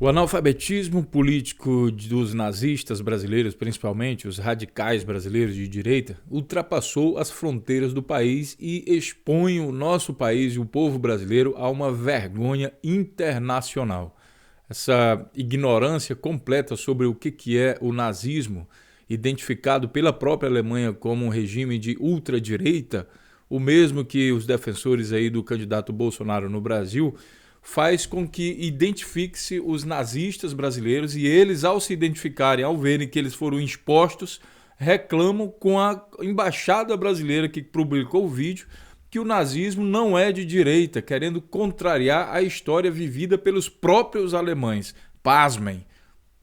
O analfabetismo político dos nazistas brasileiros, principalmente os radicais brasileiros de direita, ultrapassou as fronteiras do país e expõe o nosso país e o povo brasileiro a uma vergonha internacional. Essa ignorância completa sobre o que é o nazismo, identificado pela própria Alemanha como um regime de ultradireita, o mesmo que os defensores aí do candidato Bolsonaro no Brasil, faz com que identifique-se os nazistas brasileiros e eles, ao se identificarem, ao verem que eles foram expostos, reclamam com a embaixada brasileira que publicou o vídeo que o nazismo não é de direita, querendo contrariar a história vivida pelos próprios alemães. Pasmem!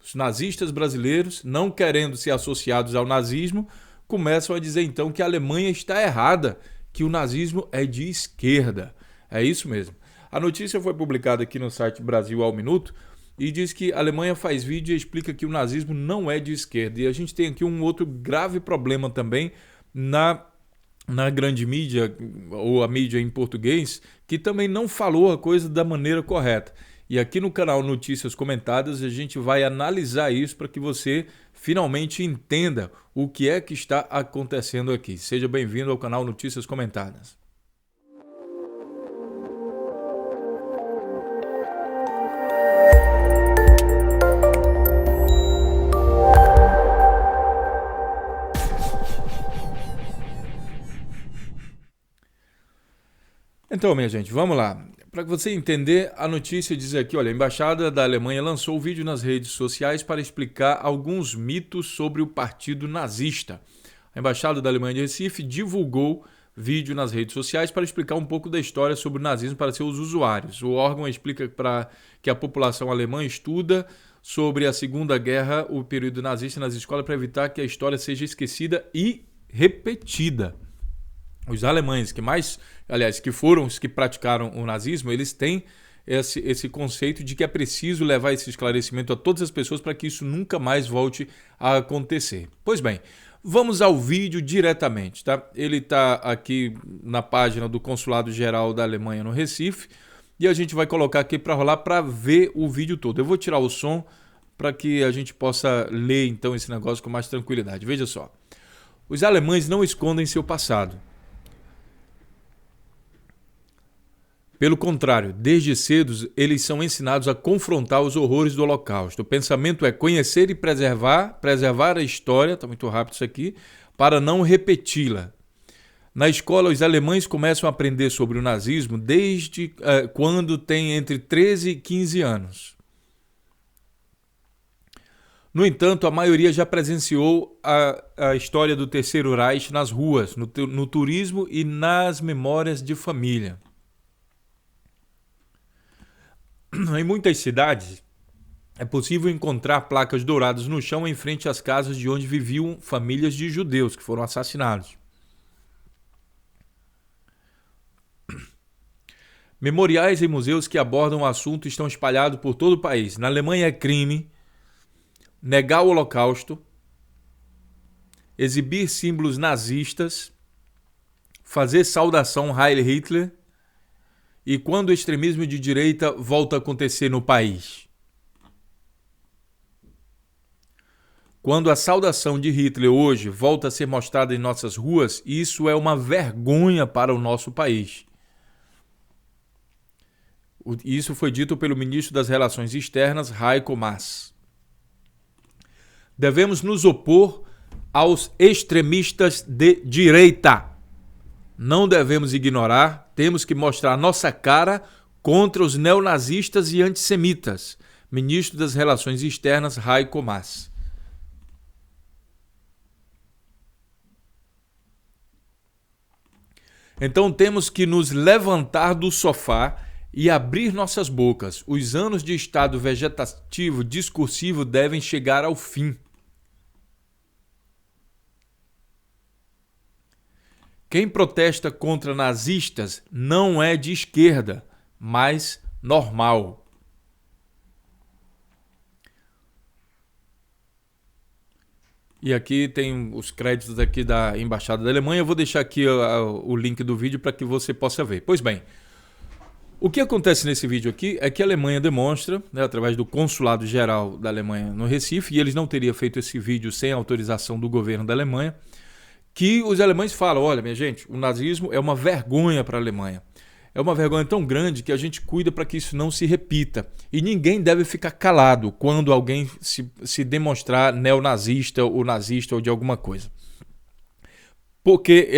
Os nazistas brasileiros, não querendo ser associados ao nazismo, começam a dizer então que a Alemanha está errada, que o nazismo é de esquerda. É isso mesmo. A notícia foi publicada aqui no site Brasil ao Minuto e diz que a Alemanha faz vídeo e explica que o nazismo não é de esquerda. E a gente tem aqui um outro grave problema também na grande mídia, ou a mídia em português, que também não falou a coisa da maneira correta. E aqui no canal Notícias Comentadas a gente vai analisar isso para que você finalmente entenda o que é que está acontecendo aqui. Seja bem-vindo ao canal Notícias Comentadas. Então, minha gente, vamos lá. Para você entender, a notícia diz aqui, olha, a Embaixada da Alemanha lançou um vídeo nas redes sociais para explicar alguns mitos sobre o partido nazista. A Embaixada da Alemanha de Recife divulgou vídeo nas redes sociais para explicar um pouco da história sobre o nazismo para seus usuários. O órgão explica que a população alemã estuda sobre a Segunda Guerra, o período nazista nas escolas, para evitar que a história seja esquecida e repetida. Os alemães que foram os que praticaram o nazismo, eles têm esse conceito de que é preciso levar esse esclarecimento a todas as pessoas para que isso nunca mais volte a acontecer. Pois bem, vamos ao vídeo diretamente, tá? Ele está aqui na página do Consulado Geral da Alemanha no Recife e a gente vai colocar aqui para rolar para ver o vídeo todo. Eu vou tirar o som para que a gente possa ler então esse negócio com mais tranquilidade. Veja só, os alemães não escondem seu passado. Pelo contrário, desde cedo eles são ensinados a confrontar os horrores do Holocausto. O pensamento é conhecer e preservar a história, está muito rápido isso aqui, para não repeti-la. Na escola, os alemães começam a aprender sobre o nazismo desde quando têm entre 13 e 15 anos. No entanto, a maioria já presenciou a história do Terceiro Reich nas ruas, no turismo e nas memórias de família. Em muitas cidades, é possível encontrar placas douradas no chão em frente às casas de onde viviam famílias de judeus que foram assassinados. Memoriais e museus que abordam o assunto estão espalhados por todo o país. Na Alemanha é crime negar o Holocausto, exibir símbolos nazistas, fazer saudação Heil Hitler, e quando o extremismo de direita volta a acontecer no país? Quando a saudação de Hitler hoje volta a ser mostrada em nossas ruas, isso é uma vergonha para o nosso país. Isso foi dito pelo ministro das Relações Externas, Heiko Maas. Devemos nos opor aos extremistas de direita. Não devemos ignorar, temos que mostrar nossa cara contra os neonazistas e antissemitas. Ministro das Relações Externas, Heiko Maas. Então temos que nos levantar do sofá e abrir nossas bocas. Os anos de estado vegetativo discursivo devem chegar ao fim. Quem protesta contra nazistas não é de esquerda, mas normal. E aqui tem os créditos aqui da Embaixada da Alemanha. Eu vou deixar aqui o link do vídeo para que você possa ver. Pois bem, O que acontece nesse vídeo aqui é que a Alemanha demonstra, né, através do Consulado Geral da Alemanha no Recife, e eles não teriam feito esse vídeo sem autorização do governo da Alemanha, que os alemães falam, olha, minha gente, o nazismo é uma vergonha para a Alemanha. É uma vergonha tão grande que a gente cuida para que isso não se repita. E ninguém deve ficar calado quando alguém se demonstrar neonazista ou nazista ou de alguma coisa. Porque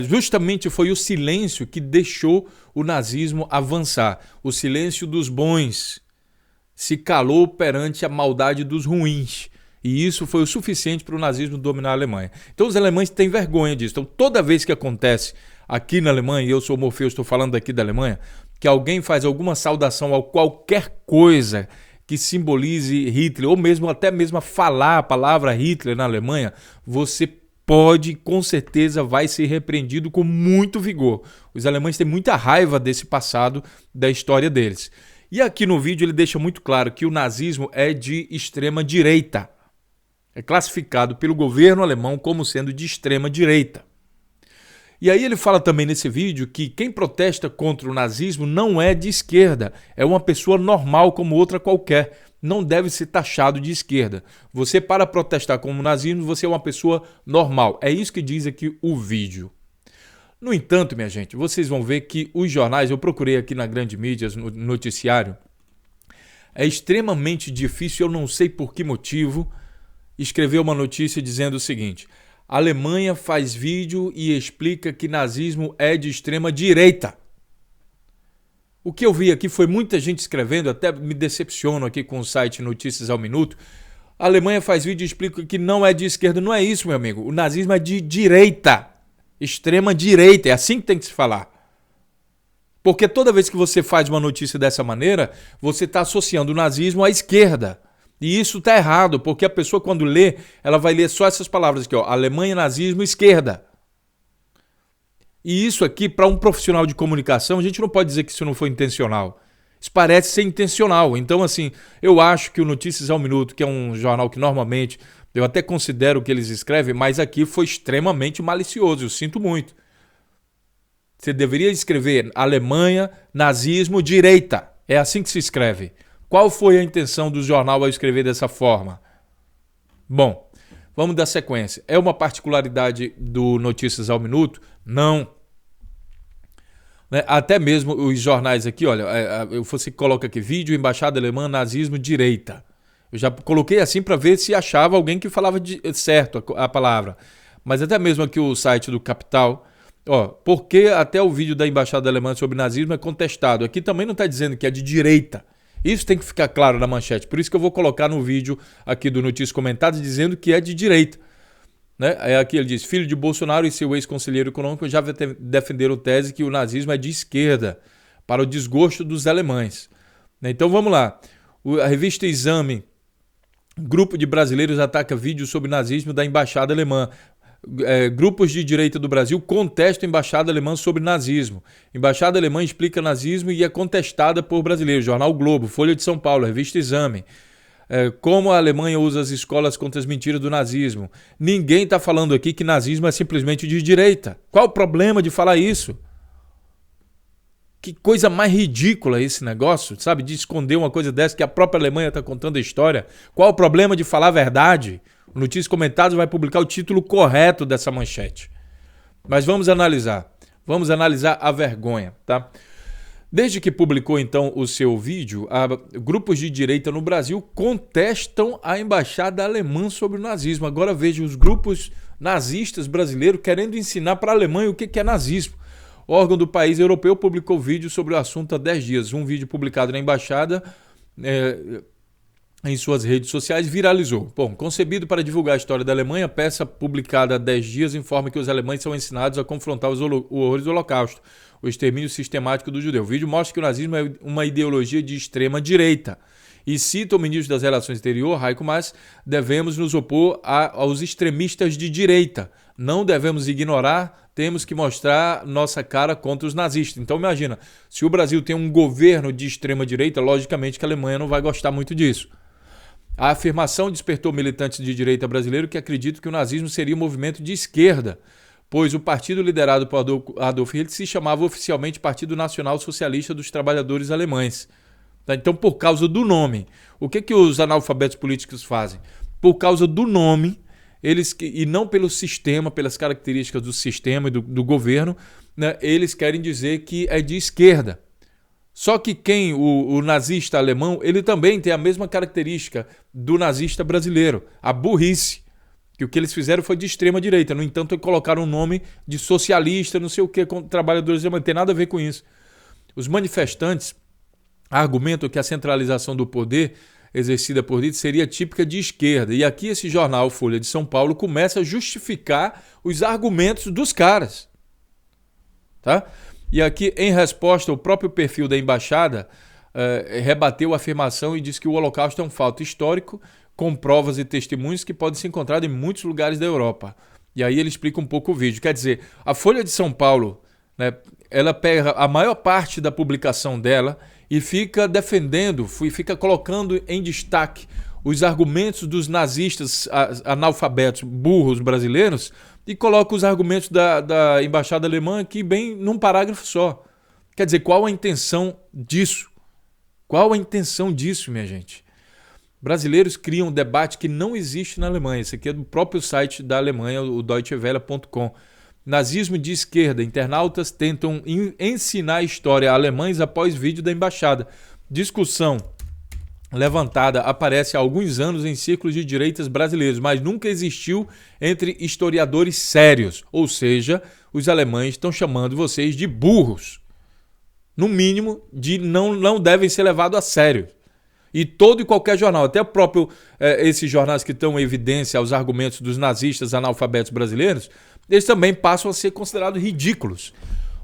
justamente foi o silêncio que deixou o nazismo avançar. O silêncio dos bons se calou perante a maldade dos ruins. E isso foi o suficiente para o nazismo dominar a Alemanha. Então os alemães têm vergonha disso. Então toda vez que acontece aqui na Alemanha, e eu sou Morfeu, estou falando daqui da Alemanha, que alguém faz alguma saudação a qualquer coisa que simbolize Hitler, ou mesmo até mesmo falar a palavra Hitler na Alemanha, você pode, com certeza, vai ser repreendido com muito vigor. Os alemães têm muita raiva desse passado da história deles. E aqui no vídeo ele deixa muito claro que o nazismo é de extrema direita. É classificado pelo governo alemão como sendo de extrema direita. E aí ele fala também nesse vídeo que quem protesta contra o nazismo não é de esquerda, é uma pessoa normal como outra qualquer. Não deve ser taxado de esquerda. Você, para protestar contra o nazismo, você é uma pessoa normal. É isso que diz aqui o vídeo. No entanto, minha gente, vocês vão ver que os jornais, eu procurei aqui na grande mídia, no noticiário, é extremamente difícil, eu não sei por que motivo, escrever uma notícia dizendo o seguinte: a Alemanha faz vídeo e explica que nazismo é de extrema direita. O que eu vi aqui foi muita gente escrevendo, até me decepciono aqui com o site Notícias ao Minuto. A Alemanha faz vídeo e explica que não é de esquerda. Não é isso, meu amigo. O nazismo é de direita. Extrema direita. É assim que tem que se falar. Porque toda vez que você faz uma notícia dessa maneira, você está associando o nazismo à esquerda. E isso está errado, porque a pessoa quando lê, ela vai ler só essas palavras aqui, ó, Alemanha, nazismo, esquerda. E isso aqui, para um profissional de comunicação, a gente não pode dizer que isso não foi intencional. Isso parece ser intencional. Então, assim, eu acho que o Notícias ao Minuto, que é um jornal que normalmente eu até considero o que eles escrevem, mas aqui foi extremamente malicioso, eu sinto muito. Você deveria escrever Alemanha, nazismo, direita. É assim que se escreve. Qual foi a intenção do jornal ao escrever dessa forma? Bom, vamos dar sequência. É uma particularidade do Notícias ao Minuto? Não. Até mesmo os jornais aqui, olha, você coloca aqui, vídeo, embaixada alemã, nazismo, direita. Eu já coloquei assim para ver se achava alguém que falava certo a palavra. Mas até mesmo aqui o site do Capital, ó, porque até o vídeo da embaixada alemã sobre nazismo é contestado. Aqui também não está dizendo que é de direita. Isso tem que ficar claro na manchete. Por isso que eu vou colocar no vídeo aqui do Notícias Comentadas dizendo que é de direita. Né? Aqui ele diz, filho de Bolsonaro e seu ex-conselheiro econômico já defenderam tese que o nazismo é de esquerda, para o desgosto dos alemães. Então vamos lá. A revista Exame, grupo de brasileiros ataca vídeo sobre nazismo da embaixada alemã. Grupos de direita do Brasil contestam a embaixada alemã sobre nazismo. Embaixada alemã explica nazismo e é contestada por brasileiros. Jornal Globo, Folha de São Paulo, revista Exame. Como a Alemanha usa as escolas contra as mentiras do nazismo. Ninguém está falando aqui que nazismo é simplesmente de direita. Qual o problema de falar isso? Que coisa mais ridícula esse negócio, sabe? De esconder uma coisa dessa que a própria Alemanha está contando a história. Qual o problema de falar a verdade? O Notícias Comentadas vai publicar o título correto dessa manchete. Mas vamos analisar. Vamos analisar a vergonha, tá? Desde que publicou, então, o seu vídeo, grupos de direita no Brasil contestam a embaixada alemã sobre o nazismo. Agora veja os grupos nazistas brasileiros querendo ensinar para a Alemanha o que é nazismo. O órgão do país europeu publicou vídeo sobre o assunto há 10 dias. Um vídeo publicado na embaixada em suas redes sociais viralizou. Bom, concebido para divulgar a história da Alemanha, a peça publicada há 10 dias informa que os alemães são ensinados a confrontar os horrores do Holocausto, o extermínio sistemático do judeu. O vídeo mostra que o nazismo é uma ideologia de extrema direita. E cita o ministro das Relações Exteriores, Heiko Maas, devemos nos opor aos extremistas de direita. Não devemos ignorar, temos que mostrar nossa cara contra os nazistas. Então imagina, se o Brasil tem um governo de extrema direita, logicamente que a Alemanha não vai gostar muito disso. A afirmação despertou militantes de direita brasileiro que acreditam que o nazismo seria um movimento de esquerda. pois o partido liderado por Adolf Hitler se chamava oficialmente Partido Nacional Socialista dos Trabalhadores Alemães. Tá? Então, por causa do nome, o que os analfabetos políticos fazem? Por causa do nome, e não pelo sistema, pelas características do sistema e do governo, né, eles querem dizer que é de esquerda. Só que o nazista alemão, ele também tem a mesma característica do nazista brasileiro, a burrice. Que o que eles fizeram foi de extrema direita. No entanto, colocaram um nome de socialista, não sei o que, trabalhadores alemães. Não tem nada a ver com isso. Os manifestantes argumentam que a centralização do poder exercida por Hitler seria típica de esquerda. E aqui esse jornal, Folha de São Paulo, começa a justificar os argumentos dos caras. Tá? E aqui, em resposta, o próprio perfil da embaixada rebateu a afirmação e disse que o Holocausto é um fato histórico com provas e testemunhos que podem ser encontrados em muitos lugares da Europa. E aí ele explica um pouco o vídeo. Quer dizer, a Folha de São Paulo, né, ela pega a maior parte da publicação dela e fica defendendo, fica colocando em destaque os argumentos dos nazistas analfabetos, burros brasileiros, e coloca os argumentos da embaixada alemã aqui bem num parágrafo só. Quer dizer, qual a intenção disso? Qual a intenção disso, minha gente? Brasileiros criam um debate que não existe na Alemanha. Esse aqui é do próprio site da Alemanha, o deutschewelle.com. Nazismo de esquerda. Internautas tentam ensinar a história a alemães após vídeo da embaixada. Discussão levantada aparece há alguns anos em círculos de direitas brasileiros, mas nunca existiu entre historiadores sérios. Ou seja, os alemães estão chamando vocês de burros. No mínimo, não devem ser levados a sério. E todo e qualquer jornal, até o próprio esses jornais que estão em evidência aos argumentos dos nazistas analfabetos brasileiros, eles também passam a ser considerados ridículos.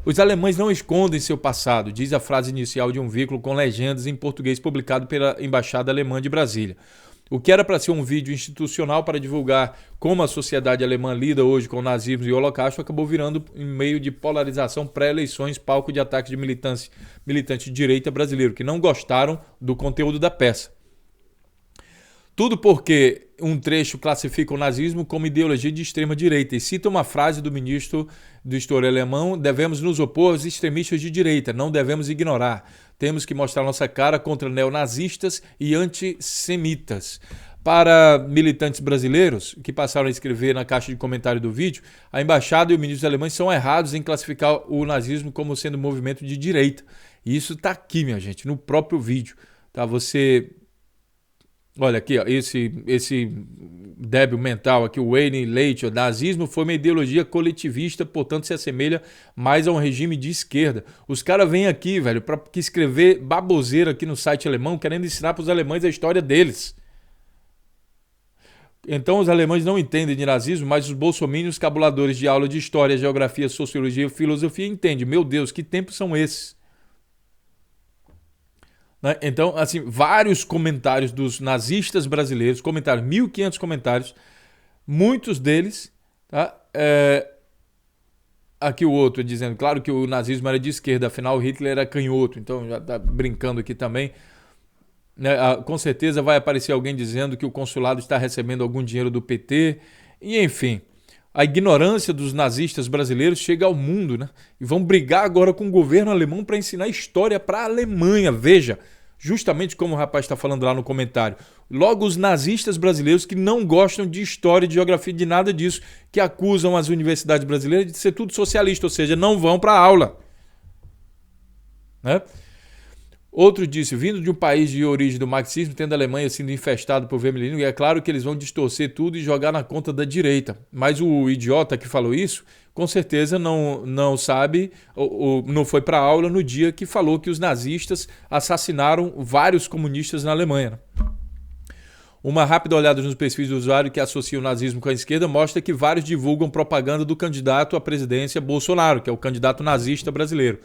Os alemães não escondem seu passado, diz a frase inicial de um veículo com legendas em português publicado pela Embaixada Alemã de Brasília. O que era para ser um vídeo institucional para divulgar como a sociedade alemã lida hoje com o nazismo e o holocausto acabou virando em meio de polarização pré-eleições, palco de ataques de militantes de direita brasileiro que não gostaram do conteúdo da peça. Tudo porque um trecho classifica o nazismo como ideologia de extrema direita e cita uma frase do ministro do História alemão: devemos nos opor aos extremistas de direita, não devemos ignorar. Temos que mostrar nossa cara contra neonazistas e antissemitas. Para militantes brasileiros que passaram a escrever na caixa de comentário do vídeo, a embaixada e o ministro alemães são errados em classificar o nazismo como sendo um movimento de direita. E isso está aqui, minha gente, no próprio vídeo. Tá? Você... Olha aqui, ó, esse débil mental aqui, o Wayne Leite, o nazismo foi uma ideologia coletivista, portanto se assemelha mais a um regime de esquerda. Os caras vêm aqui, velho, para escrever baboseira aqui no site alemão, querendo ensinar para os alemães a história deles. Então os alemães não entendem de nazismo, mas os bolsominions cabuladores de aula de história, geografia, sociologia e filosofia entendem. Meu Deus, que tempos são esses? Então, assim, vários comentários dos nazistas brasileiros, 1.500 comentários, muitos deles, tá? Aqui o outro dizendo, claro que o nazismo era de esquerda, afinal Hitler era canhoto, então já está brincando aqui também. Com certeza vai aparecer alguém dizendo que o consulado está recebendo algum dinheiro do PT, e enfim... A ignorância dos nazistas brasileiros chega ao mundo, né? E vão brigar agora com o governo alemão para ensinar história para a Alemanha. Veja, justamente como o rapaz está falando lá no comentário. Logo, os nazistas brasileiros que não gostam de história, de geografia, de nada disso, que acusam as universidades brasileiras de ser tudo socialista, ou seja, não vão para a aula. Né? Outro disse, vindo de um país de origem do marxismo, tendo a Alemanha sido infestada por vermelhinho, é claro que eles vão distorcer tudo e jogar na conta da direita. Mas o idiota que falou isso, com certeza não sabe, ou não foi para a aula no dia que falou que os nazistas assassinaram vários comunistas na Alemanha. Uma rápida olhada nos perfis do usuário que associa o nazismo com a esquerda mostra que vários divulgam propaganda do candidato à presidência Bolsonaro, que é o candidato nazista brasileiro.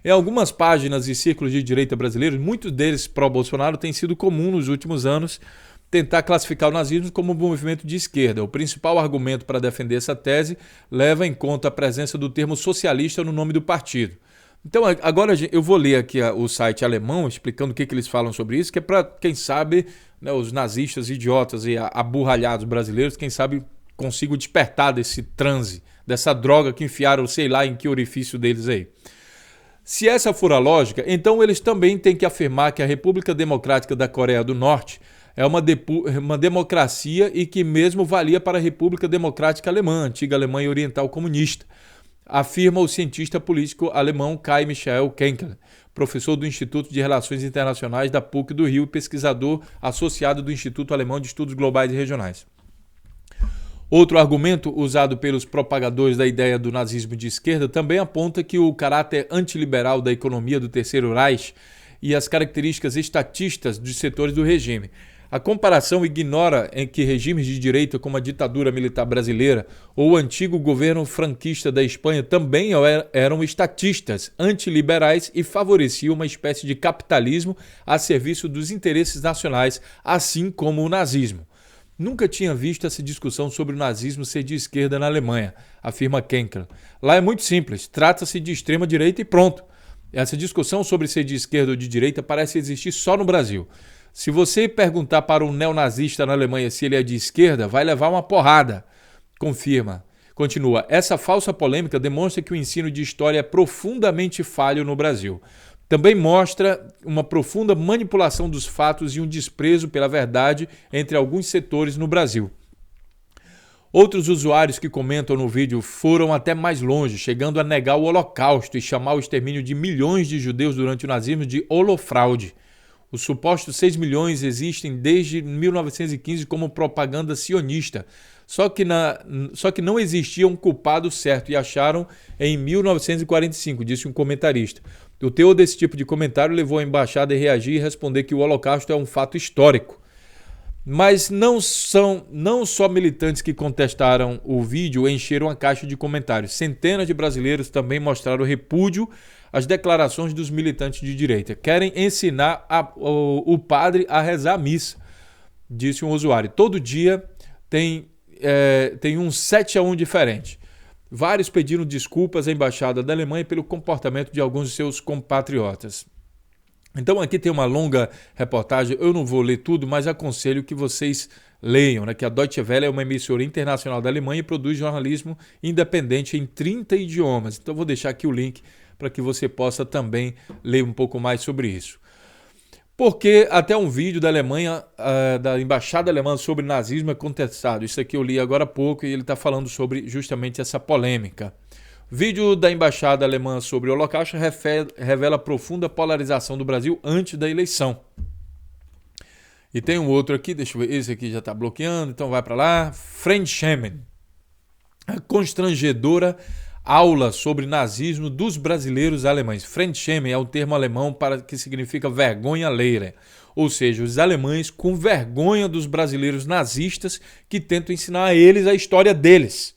Em algumas páginas e círculos de direita brasileiros, muitos deles pró-Bolsonaro, tem sido comum nos últimos anos tentar classificar o nazismo como um movimento de esquerda. O principal argumento para defender essa tese leva em conta a presença do termo socialista no nome do partido. Então, agora eu vou ler aqui o site alemão explicando o que eles falam sobre isso, que é para, quem sabe, né, os nazistas idiotas e aburralhados brasileiros, quem sabe consigam despertar desse transe, dessa droga que enfiaram, sei lá em que orifício deles aí. Se essa for a lógica, então eles também têm que afirmar que a República Democrática da Coreia do Norte é uma democracia e que mesmo valia para a República Democrática Alemã, antiga Alemanha Oriental Comunista, afirma o cientista político alemão Kai Michael Kenkel, professor do Instituto de Relações Internacionais da PUC do Rio e pesquisador associado do Instituto Alemão de Estudos Globais e Regionais. Outro argumento usado pelos propagadores da ideia do nazismo de esquerda também aponta que o caráter antiliberal da economia do Terceiro Reich e as características estatistas dos setores do regime. A comparação ignora em que regimes de direita como a ditadura militar brasileira ou o antigo governo franquista da Espanha também eram estatistas, antiliberais e favoreciam uma espécie de capitalismo a serviço dos interesses nacionais, assim como o nazismo. Nunca tinha visto essa discussão sobre o nazismo ser de esquerda na Alemanha, afirma Kenkel. Lá é muito simples, trata-se de extrema-direita e pronto. Essa discussão sobre ser de esquerda ou de direita parece existir só no Brasil. Se você perguntar para um neonazista na Alemanha se ele é de esquerda, vai levar uma porrada. Confirma. Continua. Essa falsa polêmica demonstra que o ensino de história é profundamente falho no Brasil. Também mostra uma profunda manipulação dos fatos e um desprezo pela verdade entre alguns setores no Brasil. Outros usuários que comentam no vídeo foram até mais longe, chegando a negar o Holocausto e chamar o extermínio de milhões de judeus durante o nazismo de holofraude. Os supostos 6 milhões existem desde 1915 como propaganda sionista, só que não existia um culpado certo e acharam em 1945, disse um comentarista. O teor desse tipo de comentário levou a embaixada a reagir e responder que o Holocausto é um fato histórico. Mas não só militantes que contestaram o vídeo encheram a caixa de comentários. Centenas de brasileiros também mostraram repúdio às declarações dos militantes de direita. Querem ensinar o padre a rezar a missa, disse um usuário. Todo dia tem um 7-1 diferente. Vários pediram desculpas à embaixada da Alemanha pelo comportamento de alguns de seus compatriotas. Então aqui tem uma longa reportagem, eu não vou ler tudo, mas aconselho que vocês leiam, né? Que a Deutsche Welle é uma emissora internacional da Alemanha e produz jornalismo independente em 30 idiomas. Então vou deixar aqui o link para que você possa também ler um pouco mais sobre isso. Porque até um vídeo da Alemanha, da embaixada alemã sobre nazismo é contestado. Isso aqui eu li agora há pouco e ele está falando sobre justamente essa polêmica. Vídeo da embaixada alemã sobre o Holocausto revela profunda polarização do Brasil antes da eleição. E tem um outro aqui, deixa eu ver, esse aqui já está bloqueando, então vai para lá. Fremdschämen. A constrangedora aula sobre nazismo dos brasileiros alemães. Fremdschämen é um termo alemão que significa vergonha alheia. Ou seja, os alemães com vergonha dos brasileiros nazistas que tentam ensinar a eles a história deles.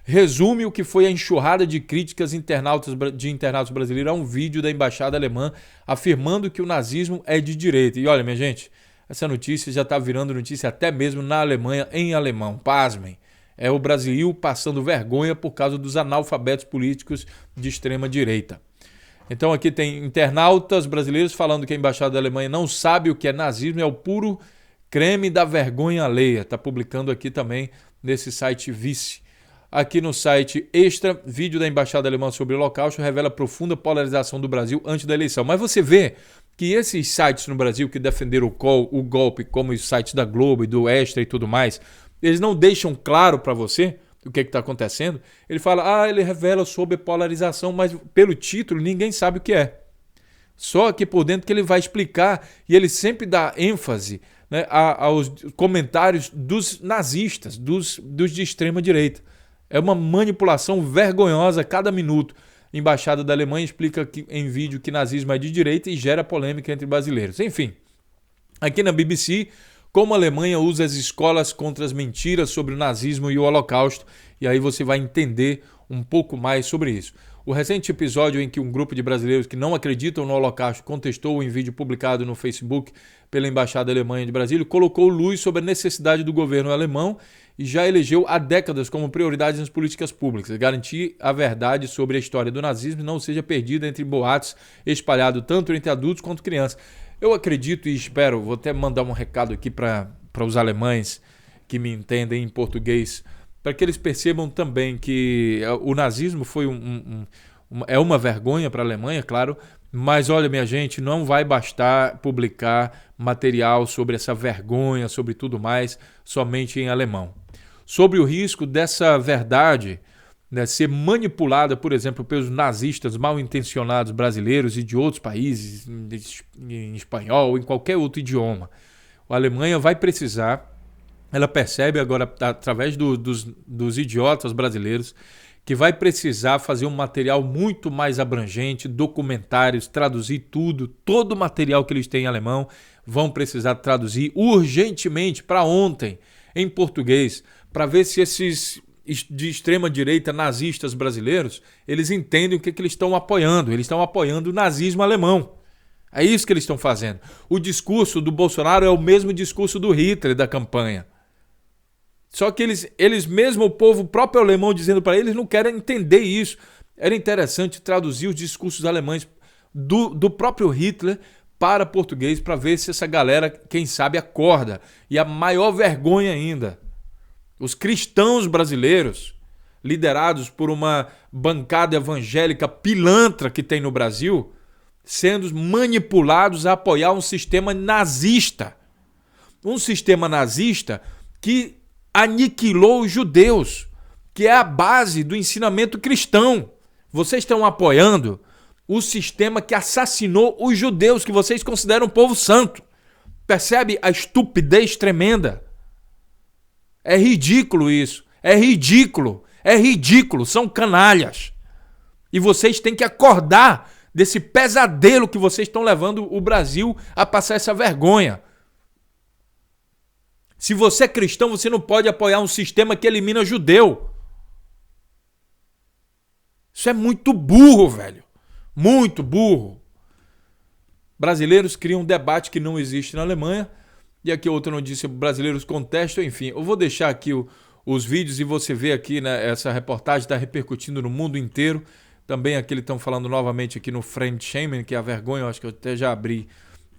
Resume o que foi a enxurrada de críticas de internautas brasileiros a um vídeo da embaixada alemã afirmando que o nazismo é de direita. E olha, minha gente, essa notícia já está virando notícia até mesmo na Alemanha em alemão. Pasmem. É o Brasil passando vergonha por causa dos analfabetos políticos de extrema direita. Então aqui tem internautas brasileiros falando que a embaixada da Alemanha não sabe o que é nazismo, é o puro creme da vergonha alheia. Está publicando aqui também nesse site Vice. Aqui no site Extra, vídeo da embaixada alemã sobre o Holocausto revela profunda polarização do Brasil antes da eleição. Mas você vê que esses sites no Brasil que defenderam o golpe, como os sites da Globo e do Extra e tudo mais, eles não deixam claro para você o que está acontecendo. Ele fala, ele revela sobre polarização, mas pelo título ninguém sabe o que é. Só aqui por dentro que ele vai explicar e ele sempre dá ênfase, né, aos comentários dos nazistas, dos de extrema direita. É uma manipulação vergonhosa a cada minuto. A embaixada da Alemanha explica em vídeo que nazismo é de direita e gera polêmica entre brasileiros. Enfim, aqui na BBC, como a Alemanha usa as escolas contra as mentiras sobre o nazismo e o Holocausto, e aí você vai entender um pouco mais sobre isso. O recente episódio em que um grupo de brasileiros que não acreditam no Holocausto contestou em vídeo publicado no Facebook pela Embaixada Alemã de Brasília colocou luz sobre a necessidade do governo alemão e já elegeu há décadas como prioridade nas políticas públicas, garantir a verdade sobre a história do nazismo e não seja perdida entre boatos espalhados tanto entre adultos quanto crianças. Eu acredito e espero, vou até mandar um recado aqui para os alemães que me entendem em português para que eles percebam também que o nazismo foi é uma vergonha para a Alemanha, claro, mas olha, minha gente, não vai bastar publicar material sobre essa vergonha, sobre tudo mais, somente em alemão. Sobre o risco dessa verdade, né, ser manipulada, por exemplo, pelos nazistas mal intencionados brasileiros e de outros países, em espanhol, em qualquer outro idioma. A Alemanha vai precisar, ela percebe agora, através dos idiotas brasileiros, que vai precisar fazer um material muito mais abrangente, documentários, traduzir tudo, todo o material que eles têm em alemão, vão precisar traduzir urgentemente para ontem, em português, para ver se esses de extrema-direita nazistas brasileiros, eles entendem o que eles estão apoiando. Eles estão apoiando o nazismo alemão. É isso que eles estão fazendo. O discurso do Bolsonaro é o mesmo discurso do Hitler da campanha. Só que eles mesmo, o povo próprio alemão dizendo para eles, não querem entender isso. Era interessante traduzir os discursos alemães do próprio Hitler para português para ver se essa galera, quem sabe, acorda. E a maior vergonha ainda, os cristãos brasileiros, liderados por uma bancada evangélica pilantra que tem no Brasil, sendo manipulados a apoiar um sistema nazista. Um sistema nazista que aniquilou os judeus, que é a base do ensinamento cristão. Vocês estão apoiando o sistema que assassinou os judeus, que vocês consideram um povo santo. Percebe a estupidez tremenda? É ridículo isso. É ridículo. É ridículo. São canalhas. E vocês têm que acordar desse pesadelo que vocês estão levando o Brasil a passar essa vergonha. Se você é cristão, você não pode apoiar um sistema que elimina judeu. Isso é muito burro, velho. Muito burro. Brasileiros criam um debate que não existe na Alemanha. E aqui outra notícia, brasileiros contestam, enfim. Eu vou deixar aqui os vídeos e você vê aqui, né, essa reportagem está repercutindo no mundo inteiro. Também aqui eles estão falando novamente aqui no Fremdschämen, que é a vergonha, eu acho que eu até já abri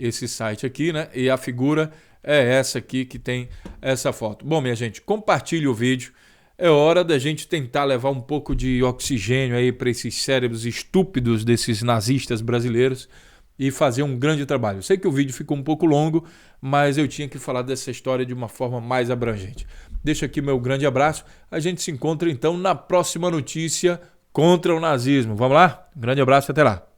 esse site aqui, né? E a figura é essa aqui que tem essa foto. Bom, minha gente, compartilhe o vídeo. É hora da gente tentar levar um pouco de oxigênio aí para esses cérebros estúpidos desses nazistas brasileiros e fazer um grande trabalho. Eu sei que o vídeo ficou um pouco longo, mas eu tinha que falar dessa história de uma forma mais abrangente. Deixo aqui meu grande abraço. A gente se encontra então na próxima notícia contra o nazismo. Vamos lá? Um grande abraço e até lá.